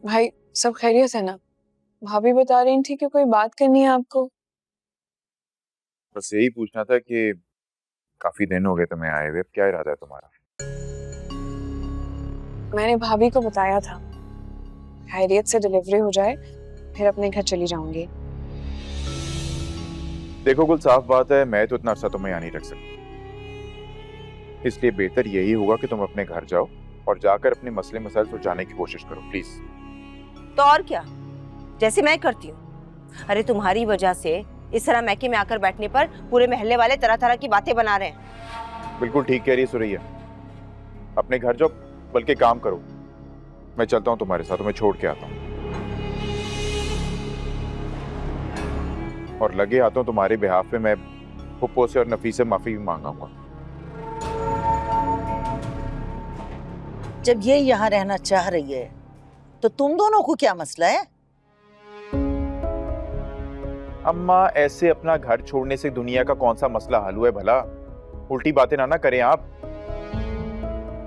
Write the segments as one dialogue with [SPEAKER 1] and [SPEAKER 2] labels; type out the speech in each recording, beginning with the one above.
[SPEAKER 1] भाई सब खैरियत है ना? भाभी बता रही थी कि कोई बात करनी है आपको।
[SPEAKER 2] बस यही पूछना था कि काफी दिन हो गए तुम्हें आए हुए, क्या इरादा है तुम्हारा?
[SPEAKER 1] मैंने भाभी को बताया था खैरियत से डिलीवरी हो जाए फिर अपने घर चली जाऊंगी।
[SPEAKER 2] देखो कुल साफ बात है, मैं तो इतना अर्सा तुम्हें यहाँ नहीं रख सकता, इसलिए बेहतर यही होगा कि तुम अपने घर जाओ और जाकर अपने मसले मसाइल सुलझाने की कोशिश करो प्लीज।
[SPEAKER 3] तो और क्या, जैसे मैं करती हूँ। अरे तुम्हारी वजह से इस तरह मैके में आकर बैठने पर पूरे मोहल्ले वाले तरह तरह की बातें बना रहे हैं।
[SPEAKER 2] बिल्कुल ठीक कह रही है सुरैया, अपने घर जाओ, बल्कि काम करो। मैं चलता हूँ तुम्हारे साथ, तुम्हें छोड़ के आता हूँ और लगे आता हूँ तुम्हारे बिहाफ पे मैं पुप्पो से और नफी से माफी भी मांगाऊंगा।
[SPEAKER 4] जब ये यहाँ रहना चाह रही है तो तुम दोनों को क्या मसला है?
[SPEAKER 2] अम्मा ऐसे अपना घर छोड़ने से दुनिया का कौन सा मसला हल हुआ है भला? उल्टी बातें ना करें आप,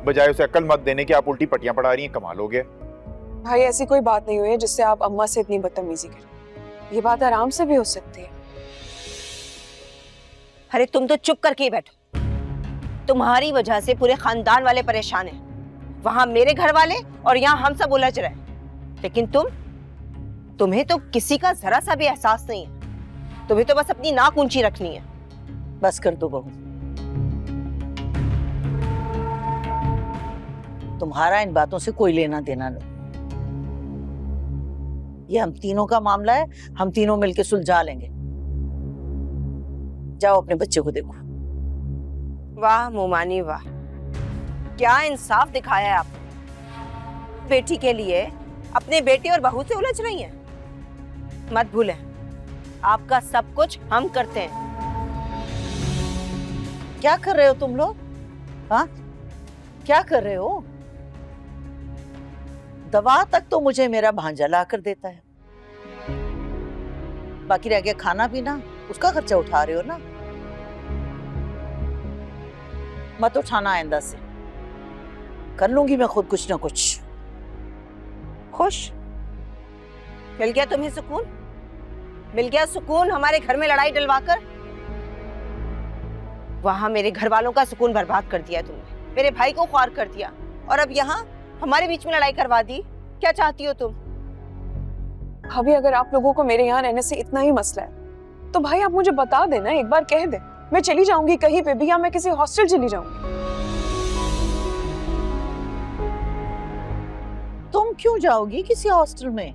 [SPEAKER 2] बजाय उसे अक्ल मत देने की आप उल्टी पट्टियां पढ़ा रही हैं। कमाल हो गया।
[SPEAKER 1] भाई ऐसी कोई बात नहीं हुई है जिससे आप अम्मा से इतनी बदतमीजी करें। ये बात आराम से भी हो सकती है।
[SPEAKER 3] अरे तुम तो चुप करके ही बैठो, तुम्हारी वजह से पूरे खानदान वाले परेशान हैं। वहां मेरे घर वाले और यहाँ हम सब उलझ रहे हैं, लेकिन तुम्हें तो किसी का जरा सा भी एहसास नहीं है। तुम्हें तो बस अपनी नाक ऊंची रखनी है।
[SPEAKER 4] बस कर दो बहू, तुम्हारा इन बातों से कोई लेना देना नहीं। ये हम तीनों का मामला है, हम तीनों मिलकर सुलझा लेंगे। जाओ अपने बच्चे को देखो।
[SPEAKER 3] वाह मोमानी वाह, क्या इंसाफ दिखाया है आपने। बेटी के लिए अपने बेटे और बहू से उलझ रही हैं। मत भूलें, आपका सब कुछ हम करते हैं।
[SPEAKER 4] क्या कर रहे हो तुम लोग? हाँ, क्या कर रहे हो? दवा तक तो मुझे मेरा भांजा ला कर देता है, बाकी रह गया खाना पीना, उसका खर्चा उठा रहे हो ना। मत उठाना आइंदा से, कर लूंगी मैं खुद कुछ ना कुछ।
[SPEAKER 3] खुश? मिल गया तुम्हें सुकून? मिल गया सुकून हमारे घर में लड़ाई डलवाकर? वहां मेरे घर वालों का सुकून बर्बाद कर दिया तुमने, मेरे भाई को ख्वार कर दिया, और अब यहाँ हमारे बीच में लड़ाई करवा दी। क्या चाहती हो तुम?
[SPEAKER 1] भाभी अगर आप लोगों को मेरे यहाँ रहने से इतना ही मसला है तो भाई आप मुझे बता देना, एक बार कह दे, मैं चली जाऊंगी कहीं पे भी, या मैं किसी हॉस्टल चली जाऊंगी।
[SPEAKER 4] तुम क्यों जाओगी किसी हॉस्टल में?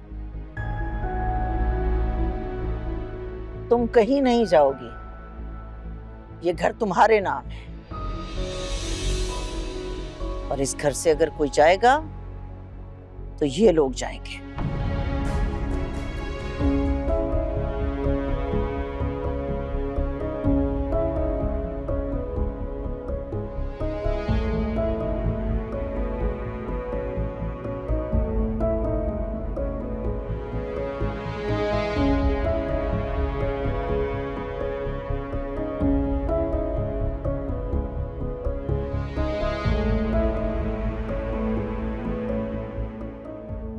[SPEAKER 4] तुम कहीं नहीं जाओगी, ये घर तुम्हारे नाम है, और इस घर से अगर कोई जाएगा तो ये लोग जाएंगे।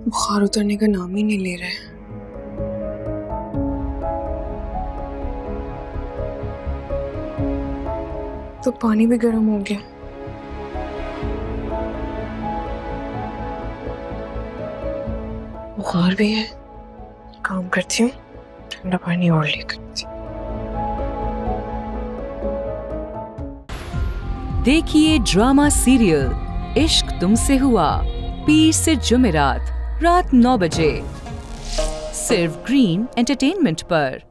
[SPEAKER 1] बुखार उतरने का नाम ही नहीं ले रहे हैं। तो पानी भी गर्म हो गया। बुखार भी है, काम करती हूँ, ठंडा पानी और लेकर आती हूँ।
[SPEAKER 5] देखिए ड्रामा सीरियल इश्क तुमसे हुआ, पीर से जुमेरात रात 9 बजे, सिर्फ ग्रीन एंटरटेनमेंट पर।